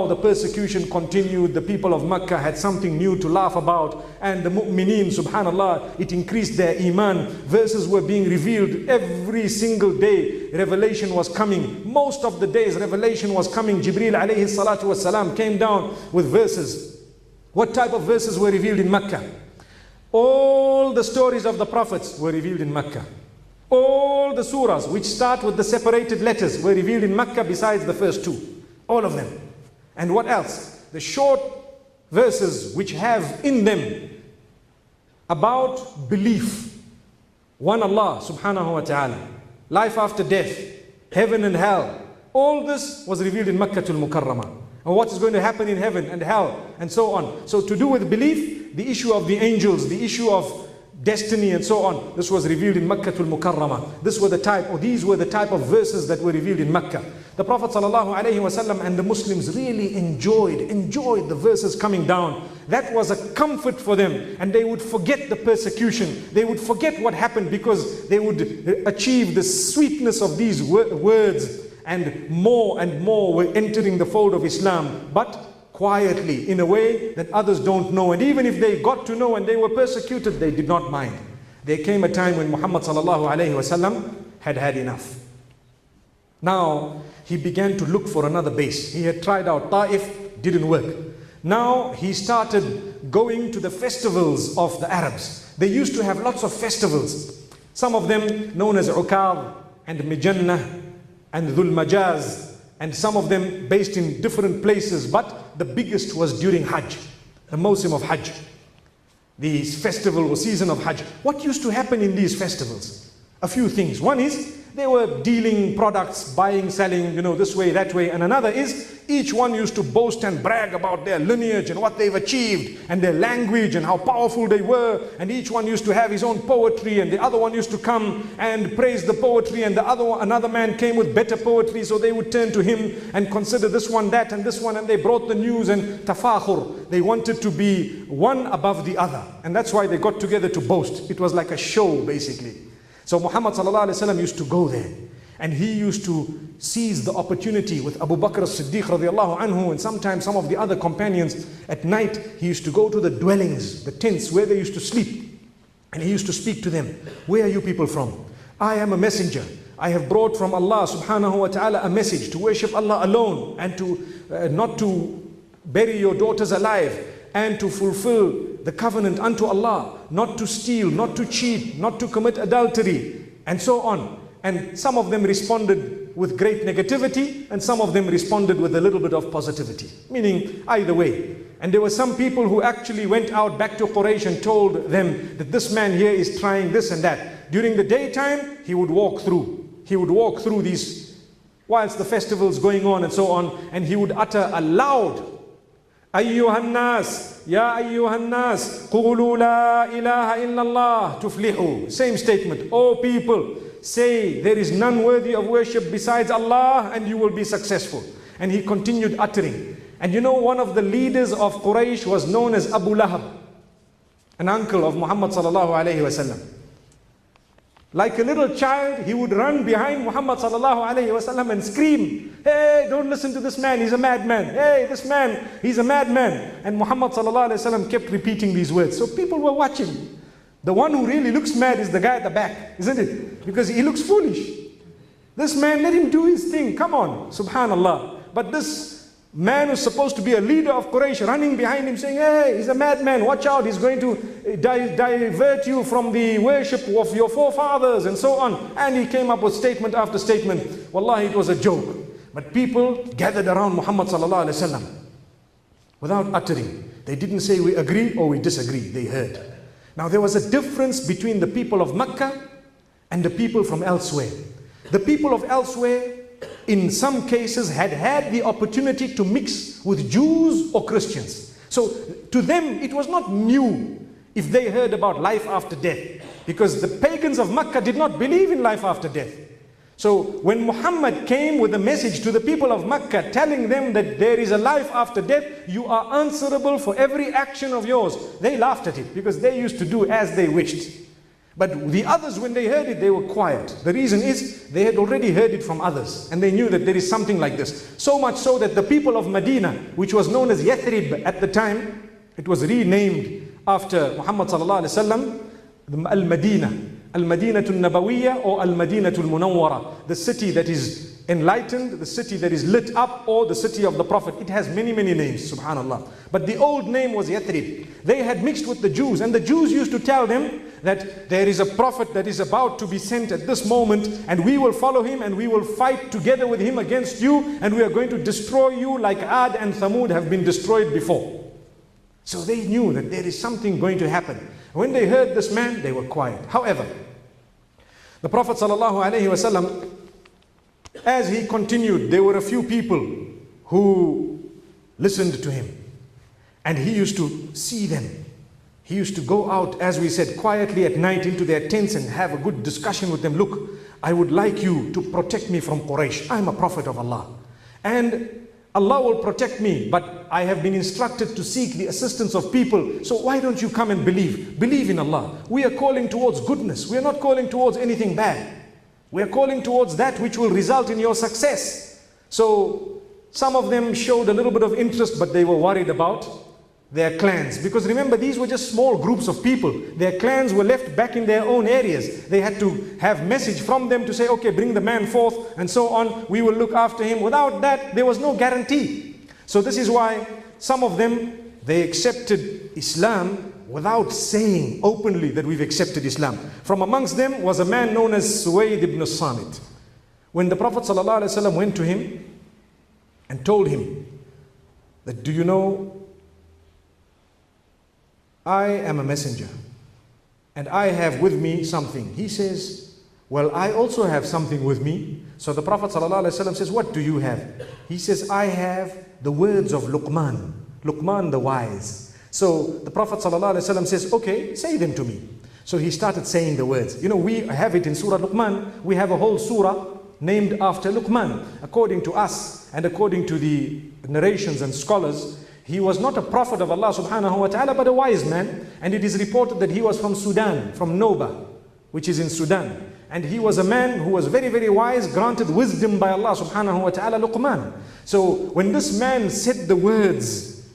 Now the persecution continued. The people of Mecca had something new to laugh about, and the mu'mineen, subhanallah, it increased their iman. Verses were being revealed every single day. Revelation was coming. Most of the days revelation was coming. Jibreel alayhi salatu wasalam came down with verses. What type of verses were revealed in Mecca? All the stories of the prophets were revealed in Mecca. All the surahs which start with the separated letters were revealed in Mecca besides the first two. All of them. And what else? The short verses which have in them about belief. One Allah subhanahu wa ta'ala. Life after death. Heaven and hell. All this was revealed in Makkah al-Mukarramah. And what is going to happen in heaven and hell and so on. So to do with belief, the issue of the angels, the issue of destiny and so on, this was revealed in Makkah al-Mukarramah. These were the type of verses that were revealed in Makkah. The Prophet ﷺ and the Muslims really enjoyed the verses coming down. That was a comfort for them, and they would forget the persecution. They would forget what happened because they would achieve the sweetness of these words, and more were entering the fold of Islam, but quietly, in a way that others don't know. And even if they got to know and they were persecuted, they did not mind. There came a time when Muhammad ﷺ had had enough. Now he began to look for another base. He had tried out Ta'if, didn't work. Now he started going to the festivals of the Arabs. They used to have lots of festivals. Some of them known as Ukab and Mijannah and Dhul Majaz, and some of them based in different places, but the biggest was during Hajj, the Mawsim of Hajj, the festival or season of Hajj. What used to happen in these festivals? A few things. One is they were dealing products, buying, selling, this way, that way. And another is each one used to boast and brag about their lineage and what they've achieved and their language and how powerful they were. And each one used to have his own poetry, and the other one used to come and praise the poetry, and another man came with better poetry, so they would turn to him and consider this one, that, and this one, and they brought the news and tafakhur. They wanted to be one above the other, and that's why they got together to boast. It was like a show, basically. So Muhammad ﷺ used to go there, and he used to seize the opportunity with Abu Bakr as-Siddiq radiallahu anhu, and sometimes some of the other companions. At night he used to go to the dwellings, the tents where they used to sleep, and he used to speak to them. Where are you people from? I am a messenger. I have brought from Allah subhanahu wa ta'ala a message to worship Allah alone, and to not to bury your daughters alive, and to fulfill the covenant unto Allah, not to steal, not to cheat, not to commit adultery, and so on. And some of them responded with great negativity, and some of them responded with a little bit of positivity, meaning either way. And there were some people who actually went out back to Quraysh and told them that this man here is trying this and that. During the daytime, he would walk through. He would walk through these, whilst the festival's going on and so on, and he would utter a loud, أيها الناس يا أيها الناس قولوا لا إله إلا الله تفلحوا. Same statement. O people, say there is none worthy of worship besides Allah, and you will be successful. And he continued uttering. And one of the leaders of Quraysh was known as Abu Lahab, an uncle of Muhammad sallallahu alayhi wasallam. Like a little child, he would run behind Muhammad sallallahu alayhi wasallam and scream, hey, don't listen to this man, he's a madman. Hey, this man, he's a madman. And Muhammad sallallahu alayhi wasallam kept repeating these words. So people were watching. The one who really looks mad is the guy at the back, isn't it? Because he looks foolish. This man, let him do his thing, come on, subhanallah. But this man who's supposed to be a leader of Quraysh running behind him saying, hey, he's a madman, watch out, he's going to divert you from the worship of your forefathers and so on. And he came up with statement after statement. Wallahi, it was a joke. But people gathered around Muhammad sallallahu alaihi wasallam without uttering. They didn't say we agree or we disagree, they heard. Now there was a difference between the people of Mecca and the people from elsewhere. The people of elsewhere, in some cases, had the opportunity to mix with Jews or Christians. So to them it was not new if they heard about life after death, because the pagans of Mecca did not believe in life after death. So when Muhammad came with a message to the people of Mecca telling them that there is a life after death, you are answerable for every action of yours, they laughed at it because they used to do as they wished. But the others, when they heard it, they were quiet. The reason is they had already heard it from others, and they knew that there is something like this. So much so that the people of Medina, which was known as Yathrib at the time, it was renamed after Muhammad sallallahu alaihi wasallam, Al-Madinah, Al-Madinatul Nabawiyya or Al-Madinatul Munawwara, the city that is enlightened, the city that is lit up, or the city of the Prophet. It has many, many names, subhanallah. But the old name was Yathrib. They had mixed with the Jews, and the Jews used to tell them that there is a prophet that is about to be sent at this moment, and we will follow him, and we will fight together with him against you, and we are going to destroy you like Ad and Thamud have been destroyed before. So they knew that there is something going to happen. When they heard this man, they were quiet. However, the Prophet ﷺ, as he continued, there were a few people who listened to him, and he used to see them. He used to go out, as we said, quietly at night into their tents and have a good discussion with them. Look, I would like you to protect me from Quraysh. I'm a prophet of Allah, and Allah will protect me, but I have been instructed to seek the assistance of people. So why don't you come and believe? Believe in Allah. We are calling towards goodness. We are not calling towards anything bad. We are calling towards that which will result in your success. So some of them showed a little bit of interest, but they were worried about their clans. Because remember, these were just small groups of people. Their clans were left back in their own areas. They had to have message from them to say, okay, bring the man forth and so on. We will look after him. Without that, there was no guarantee. So this is why some of them, they accepted Islam without saying openly that we've accepted Islam. From amongst them was a man known as Suwaid ibn Samit. When the Prophet ﷺ went to him and told him that, do you know, I am a messenger and I have with me something. He says, well, I also have something with me. So the Prophet ﷺ says, what do you have? He says, I have the words of Luqman, Luqman the wise. So the Prophet ﷺ says, okay, say them to me. So he started saying the words. You know, we have it in Surah Luqman. We have a whole surah named after Luqman. According to us and according to the narrations and scholars, he was not a prophet of Allah subhanahu wa ta'ala, but a wise man. And it is reported that he was from Sudan, from Noba, which is in Sudan. And he was a man who was very, very wise, granted wisdom by Allah subhanahu wa ta'ala, Luqman. So when this man said the words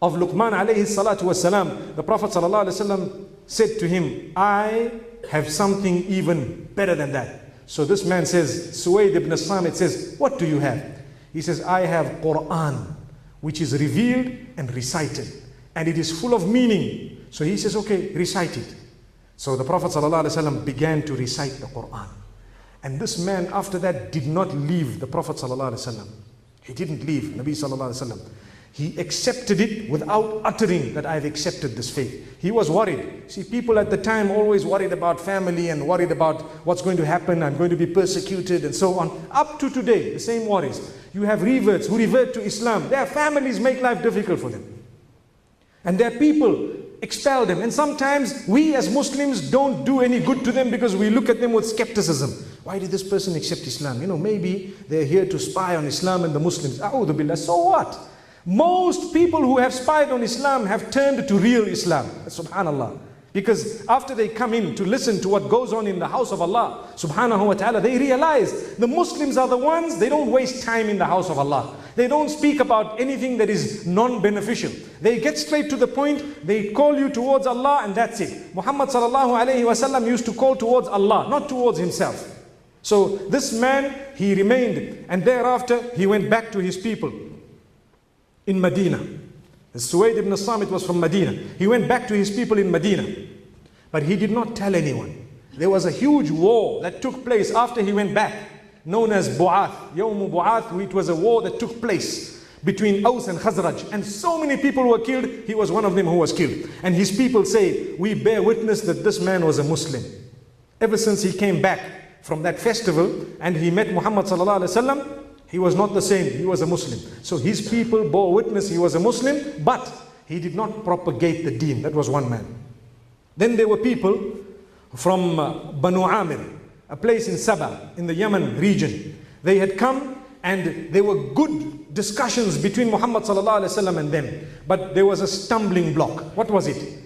of Luqman alayhi salatu wasalam, the Prophet sallallahu alayhi wasallam said to him, I have something even better than that. So this man says, Suwaid ibn Samit says, what do you have? He says, I have Qur'an, which is revealed and recited, and it is full of meaning. So he says, okay, recite it. So the Prophet ﷺ began to recite the Qur'an. And this man after that did not leave the Prophet ﷺ. He didn't leave Nabi ﷺ. He accepted it without uttering that I've accepted this faith. He was worried. See, people at the time always worried about family and worried about what's going to happen. I'm going to be persecuted and so on. Up to today, the same worries. You have reverts who revert to Islam. Their families make life difficult for them. And their people expel them. And sometimes we as Muslims don't do any good to them because we look at them with skepticism. Why did this person accept Islam? You know, maybe they're here to spy on Islam and the Muslims. A'udhu billah. So what? Most people who have spied on Islam have turned to real Islam. Subhanallah. Because after they come in to listen to what goes on in the house of Allah subhanahu wa ta'ala, they realize the Muslims are the ones, they don't waste time in the house of Allah. They don't speak about anything that is non-beneficial. They get straight to the point, they call you towards Allah and that's it. Muhammad sallallahu alayhi wa sallam used to call towards Allah, not towards himself. So this man, he remained, and thereafter he went back to his people in Medina. Suwaid ibn Samit was from Medina. He went back to his people in Medina, but he did not tell anyone. There was a huge war that took place after he went back, known as Bu'ath, Yawm Bu'ath. It was a war that took place between Aus and Khazraj, and so many people were killed. He was one of them who was killed. And his people say, we bear witness that this man was a Muslim. Ever since he came back from that festival and he met Muhammad sallallahu alaihi wasallam, he was not the same, he was a Muslim. So his people bore witness he was a Muslim, but he did not propagate the deen. That was one man. Then there were people from Banu Amir, a place in Sabah, in the Yemen region. They had come and there were good discussions between Muhammad sallallahu alaihi wasallam and them. But there was a stumbling block. What was it?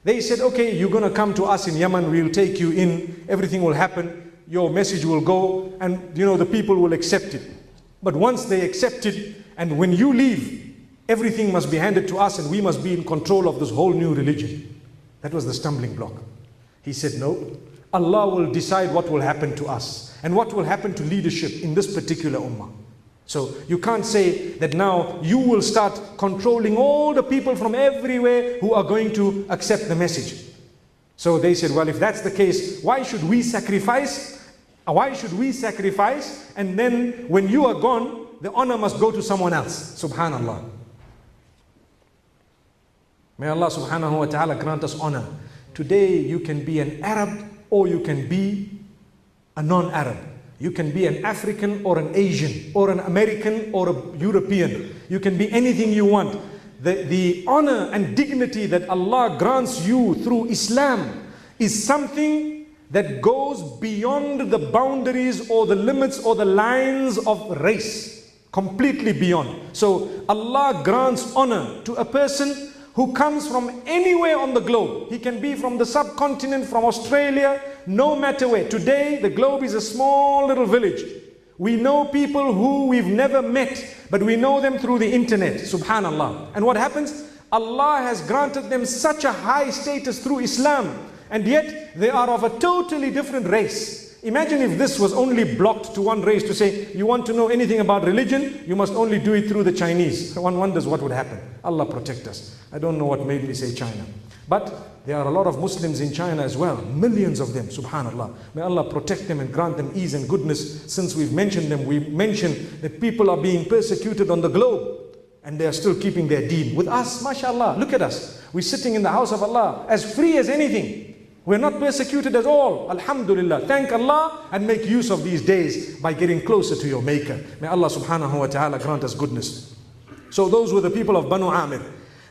They said, okay, you're going to come to us in Yemen, we'll take you in, everything will happen, your message will go, and the people will accept it. But once they accept it, and when you leave, everything must be handed to us and we must be in control of this whole new religion. That was the stumbling block. He said, no, Allah will decide what will happen to us and what will happen to leadership in this particular ummah. So you can't say that now you will start controlling all the people from everywhere who are going to accept the message. So they said, well, if that's the case, why should we sacrifice? Why should we sacrifice? And then when you are gone, the honor must go to someone else. Subhanallah. May Allah subhanahu wa ta'ala grant us honor. Today you can be an Arab or you can be a non-Arab. You can be an African or an Asian or an American or a European. You can be anything you want. The honor and dignity that Allah grants you through Islam is something that goes beyond the boundaries or the limits or the lines of race. Completely beyond. So Allah grants honor to a person who comes from anywhere on the globe. He can be from the subcontinent, from Australia, no matter where. Today, the globe is a small little village. We know people who we've never met, but we know them through the internet, subhanallah. And what happens? Allah has granted them such a high status through Islam, and yet they are of a totally different race. Imagine if this was only blocked to one race to say, you want to know anything about religion, you must only do it through the Chinese. One wonders what would happen. Allah protect us. I don't know what made me say China. But there are a lot of Muslims in China as well. Millions of them, subhanallah. May Allah protect them and grant them ease and goodness. Since we've mentioned them, we mentioned that people are being persecuted on the globe. And they are still keeping their deen. With us, mashallah, look at us. We're sitting in the house of Allah as free as anything. We're not persecuted at all. Alhamdulillah. Thank Allah and make use of these days by getting closer to your Maker. May Allah subhanahu wa ta'ala grant us goodness. So those were the people of Banu Amir.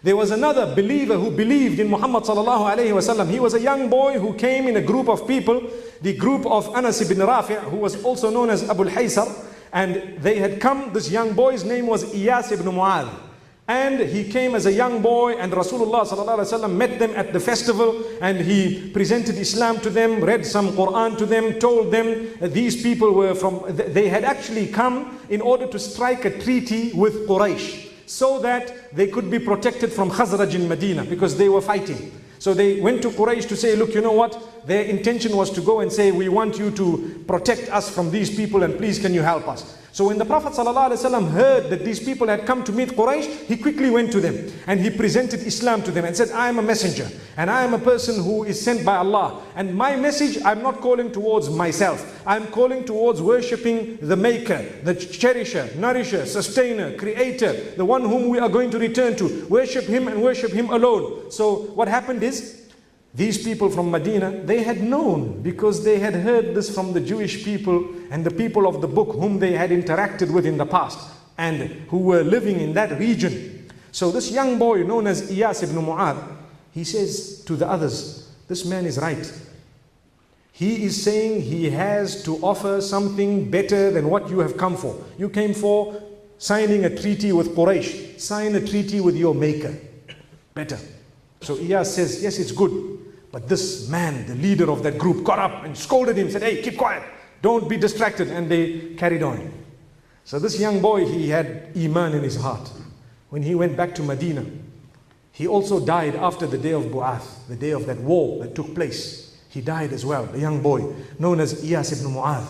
There was another believer who believed in Muhammad sallallahu alayhi wa sallam. He was a young boy who came in a group of people, the group of Anas ibn Rafi', who was also known as Abu al-Haysar. And they had come, this young boy's name was Iyas ibn Mu'adh. And he came as a young boy, and Rasulullah sallallahu alaihi wasallam met them at the festival, and he presented Islam to them, read some Qur'an to them, told them that these people were they had actually come in order to strike a treaty with Quraysh, so that they could be protected from Khazraj in Medina, because they were fighting. So they went to Quraysh to say, look, you know what? Their intention was to go and say, we want you to protect us from these people, and please can you help us? So when the Prophet ﷺ heard that these people had come to meet Quraysh, he quickly went to them and he presented Islam to them and said, I am a messenger and I am a person who is sent by Allah. And my message, I'm not calling towards myself. I'm calling towards worshipping the Maker, the Cherisher, Nourisher, Sustainer, Creator, the one whom we are going to return to. Worship Him and worship Him alone. So what happened is, these people from Medina, they had known, because they had heard this from the Jewish people and the people of the book whom they had interacted with in the past and who were living in that region. So this young boy known as Iyas ibn Mu'adh, he says to the others, this man is right. He is saying he has to offer something better than what you have come for. You came for signing a treaty with Quraysh. Sign a treaty with your Maker. Better. So Iyas says, yes, it's good. But this man, the leader of that group, got up and scolded him, said, hey, keep quiet, don't be distracted. And they carried on. So this young boy, he had Iman in his heart. When he went back to Medina, he also died after the day of Bu'ath, the day of that war that took place. He died as well, a young boy, known as Iyas ibn Mu'adh.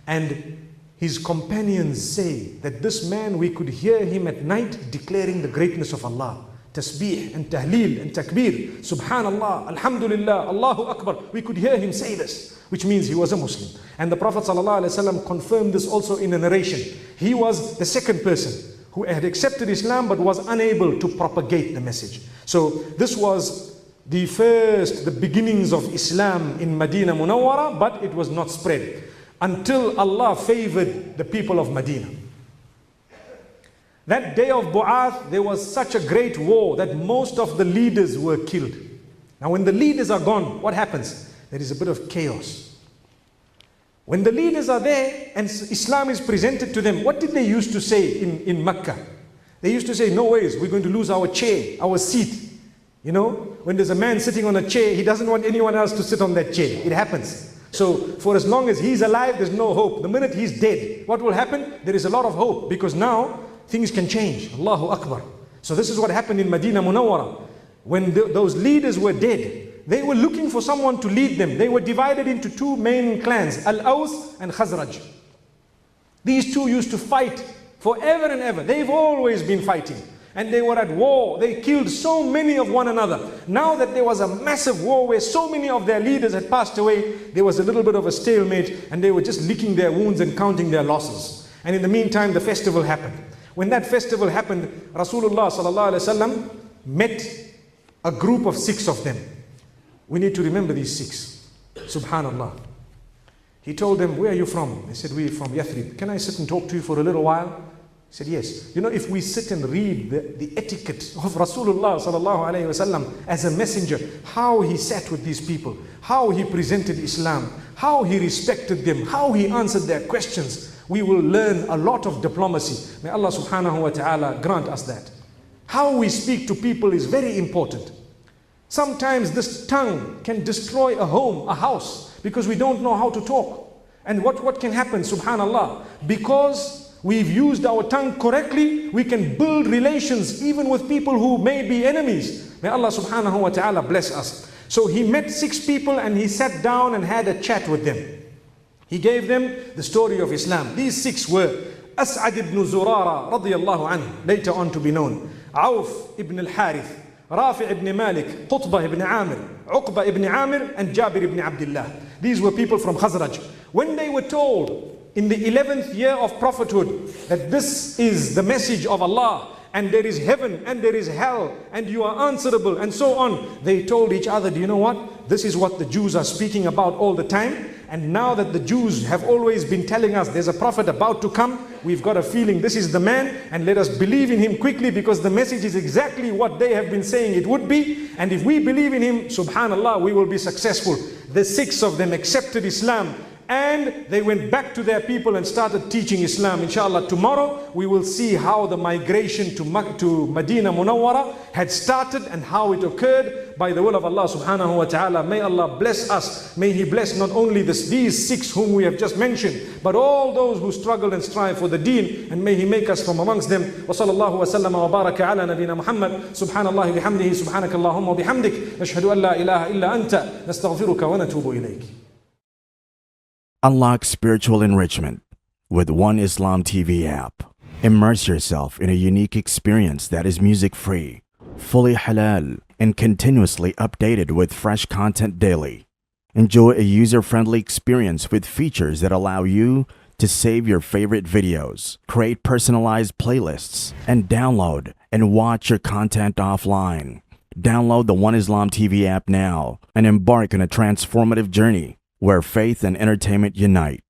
And his companions say that this man, we could hear him at night declaring the greatness of Allah. Tasbih and Tahleel and Takbir, Subhanallah, Alhamdulillah, Allahu Akbar. We could hear him say this, which means he was a Muslim. And the Prophet ﷺ confirmed this also in a narration. He was the second person who had accepted Islam but was unable to propagate the message. So this was the beginnings of Islam in Medina Munawwara, but it was not spread until Allah favored the people of Medina. That day of Bu'ath, there was such a great war that most of the leaders were killed. Now when the leaders are gone, what happens? There is a bit of chaos. When the leaders are there and Islam is presented to them, what did they used to say in Mecca? They used to say, no ways, we're going to lose our chair, our seat. You know, when there's a man sitting on a chair, he doesn't want anyone else to sit on that chair. It happens. So for as long as he's alive, there's no hope. The minute he's dead, what will happen? There is a lot of hope, because now things can change. Allahu Akbar. So this is what happened in Medina Munawwara. When those leaders were dead, they were looking for someone to lead them. They were divided into two main clans, Al-Aws and Khazraj. These two used to fight forever and ever. They've always been fighting. And they were at war. They killed so many of one another. Now that there was a massive war where so many of their leaders had passed away, there was a little bit of a stalemate, and they were just licking their wounds and counting their losses. And in the meantime, the festival happened. When that festival happened, Rasulullah sallallahu alaihi wasallam met a group of 6 of them. We need to remember these 6. Subhanallah. He told them, "Where are you from?" They said, "We're from Yathrib. Can I sit and talk to you for a little while?" He said, "Yes." You know, if we sit and read the etiquette of Rasulullah sallallahu alaihi wasallam as a messenger, how he sat with these people, how he presented Islam, how he respected them, how he answered their questions, we will learn a lot of diplomacy. May Allah subhanahu wa ta'ala grant us that. How we speak to people is very important. Sometimes this tongue can destroy a home, a house, because we don't know how to talk. And what can happen, subhanallah, because we've used our tongue correctly, we can build relations even with people who may be enemies. May Allah subhanahu wa ta'ala bless us. So he met 6 people and he sat down and had a chat with them. He gave them the story of Islam. These 6 were Assad ibn Zurara radiyallahu anhu, later on to be known, Auf ibn al-Harith, Rafi ibn Malik, Qutbah ibn Amir, Uqba ibn Amir, and Jabir ibn Abdullah. These were people from Khazraj. When they were told in the 11th year of prophethood that this is the message of Allah, and there is heaven and there is hell, and you are answerable, and so on, they told each other, "Do you know what? This is what the Jews are speaking about all the time. And now that the Jews have always been telling us there's a prophet about to come, we've got a feeling this is the man, and let us believe in him quickly, because the message is exactly what they have been saying it would be. And if we believe in him, subhanallah, we will be successful." The 6 of them accepted Islam, and they went back to their people and started teaching Islam. Inshallah, tomorrow we will see how the migration to Medina Munawwara had started and how it occurred by the will of Allah subhanahu wa ta'ala. May Allah bless us. May He bless not only these 6 whom we have just mentioned, but all those who struggle and strive for the deen, and may He make us from amongst them. Wa sallallahu wa sallama wa baraka ala nabina Muhammad. Subhanallah bihamdihi, subhanakallahumma wa bihamdik. Nashhadu an la ilaha illa anta, nastaghfiruka wa natubu ilayk. Unlock spiritual enrichment with One Islam TV app. Immerse yourself in a unique experience that is music-free, fully halal, and continuously updated with fresh content daily. Enjoy a user-friendly experience with features that allow you to save your favorite videos, create personalized playlists, and download and watch your content offline. Download the One Islam TV app now and embark on a transformative journey where faith and entertainment unite.